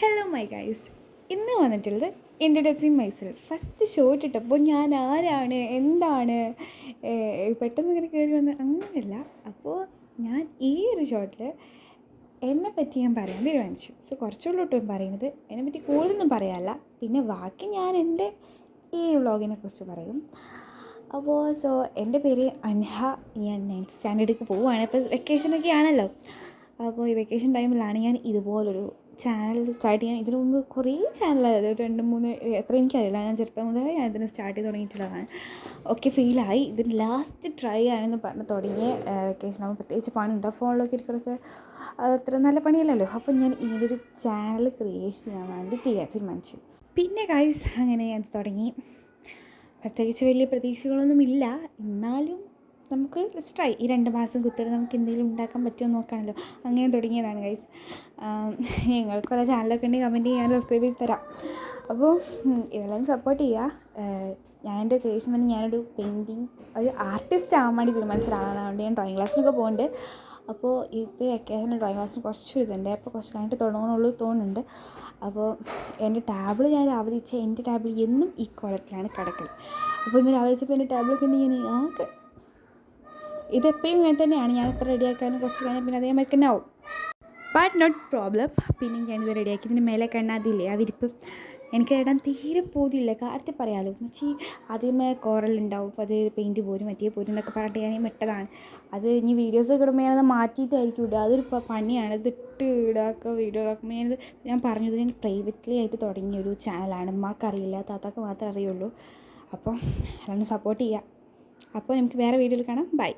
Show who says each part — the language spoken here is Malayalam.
Speaker 1: ഹലോ മൈ ഗൈസ്, ഇന്ന് വന്നിട്ടുള്ളത് ഇൻട്രൊഡ്യൂസിങ് മൈസെൽഫ്. ഫസ്റ്റ് ഷോട്ട് ഇട്ടപ്പോൾ ഞാൻ ആരാണ് എന്താണ് പെട്ടെന്ന് ഇങ്ങനെ കയറി വന്ന് അങ്ങനെയല്ല. അപ്പോൾ ഞാൻ ഈ ഒരു ഷോട്ടിൽ എന്നെപ്പറ്റി ഞാൻ പറയാൻ തീരുമാനിച്ചു. സോ കുറച്ചുള്ളൂ കേട്ടോ പറയുന്നത്, എന്നെപ്പറ്റി കൂടുതലൊന്നും പറയാനല്ല. പിന്നെ ബാക്കി ഞാൻ എൻ്റെ ഈ വ്ളോഗിനെ കുറിച്ച് പറയും. അപ്പോൾ എൻ്റെ പേര് അൻഹ. ഞാൻ 9th സ്റ്റാൻഡേർഡിലേക്ക് പോവുകയാണ്. ഇപ്പോൾ വെക്കേഷനൊക്കെ ആണല്ലോ. അപ്പോൾ ഈ വെക്കേഷൻ ടൈമിലാണ് ഞാൻ ഇതുപോലൊരു ചാനൽ സ്റ്റാർട്ട് ചെയ്യാൻ. ഇതിനു മുമ്പ് കുറേ ചാനലായത് 2-3 എത്ര എനിക്കറിയില്ല. ഞാൻ ചെറുപ്പം മുതലേ ഞാൻ ഇതിന് സ്റ്റാർട്ട് ചെയ്ത് തുടങ്ങിയിട്ടുള്ളതാണ്. ഓക്കെ, ഫെയിലായി. ഇതിന് ലാസ്റ്റ് ട്രൈ ആണെന്ന് പറഞ്ഞ് തുടങ്ങിയ വെക്കേഷൻ ആകുമ്പോൾ പ്രത്യേകിച്ച് പണിയുണ്ടോ ഫോണിലൊക്കെ ഇരിക്കലൊക്കെ, അത്ര നല്ല പണിയല്ലല്ലോ. അപ്പോൾ ഞാൻ ഇങ്ങനൊരു ചാനൽ ക്രിയേറ്റ് ചെയ്യാൻ വേണ്ടി തീരുമാനിച്ചു. പിന്നെ ഗൈസ് അങ്ങനെ അത് തുടങ്ങി. പ്രത്യേകിച്ച് വലിയ പ്രതീക്ഷകളൊന്നുമില്ല, എന്നാലും നമുക്ക് ട്രൈ. ഈ 2 മാസം കുത്തിയിട്ട് നമുക്ക് എന്തെങ്കിലും ഉണ്ടാക്കാൻ പറ്റുമോ നോക്കാമല്ലോ. അങ്ങനെ തുടങ്ങിയതാണ് ഗൈസ്. നിങ്ങൾക്ക് കുറേ ചാനലൊക്കെ ഉണ്ടെങ്കിൽ കമൻറ്റ് ചെയ്യാൻ സബ്സ്ക്രൈബ് ചെയ്ത് തരാം. അപ്പോൾ ഇതെല്ലാം സപ്പോർട്ട് ചെയ്യുക. ഞാൻ എൻ്റെ ക്രിയേഷൻ വേണ്ടി ഞാനൊരു പെയിൻറ്റിങ് ഒരു ആർട്ടിസ്റ്റ് ആവാൻ വേണ്ടി തീരുമാനിച്ച ഒരാളാണ്. അതുകൊണ്ട് ഞാൻ ഡ്രോയിങ് ക്ലാസ്സിനൊക്കെ പോകുന്നുണ്ട്. അപ്പോൾ ഇപ്പോൾ വെക്കേഷന് ഡ്രോയിങ് ക്ലാസ്സിന് കുറച്ച് ഇതുണ്ട്. അപ്പോൾ കുറച്ച് കഴിഞ്ഞിട്ട് തുടങ്ങണമെന്നുള്ളൂ തോന്നുന്നുണ്ട്. അപ്പോൾ എൻ്റെ ടാബിൾ ഞാൻ രാവിലെ വെച്ചാൽ എൻ്റെ ടാബിൾ എന്നും ഈ കോലത്തിലാണ് കിടക്കൽ. അപ്പോൾ ഇന്ന് രാവിലെ വെച്ചപ്പോൾ എൻ്റെ ടാബിളൊക്കെ ഉണ്ടെങ്കിൽ ഞാൻ ആകെ ഇതെപ്പോഴും ഇങ്ങനെ തന്നെയാണ്. ഞാൻ എത്ര റെഡിയാക്കാനും കുറച്ച് കഴിഞ്ഞാൽ പിന്നെ അതേമാതിരി തന്നെ ആവും. But not problem. പിന്നെ ഞാനിത് റെഡിയാക്കി ഇതിൻ്റെ മേലെ കണ്ണാതില്ലേ ആ വിരിപ്പ് എനിക്ക് ഇടാൻ തീരെ പോതില്ല. കാര്യത്തിൽ പറയാമല്ലോ മച്ചി, ആദ്യമേ കോറലുണ്ടാവും. അപ്പോൾ അത് പെയിൻറ്റ് പോരും മറ്റേ പോരും എന്നൊക്കെ പറഞ്ഞിട്ട് ഞാൻ ഇട്ടതാണ്. അത് ഇനി വീഡിയോസൊക്കെ ഇടുമ്പോൾ ഞാനത് മാറ്റിയിട്ടായിരിക്കും ഇടുക. അതൊരു പണിയാണ്. ഇതിട്ട് ഇടാക്കുക വീഡിയോ ആക്കുമ്പോൾ ഞാൻ പറഞ്ഞത് ഞാൻ പ്രൈവറ്റ്ലി ആയിട്ട് തുടങ്ങിയൊരു ചാനലാണ്. അമ്മക്കറിയില്ല, താത്താക്ക് മാത്രമേ അറിയുള്ളൂ. അപ്പോൾ എല്ലാവരും സപ്പോർട്ട് ചെയ്യുക. അപ്പോൾ നമുക്ക് വേറെ വീഡിയോയിൽ കാണാം. ബൈ.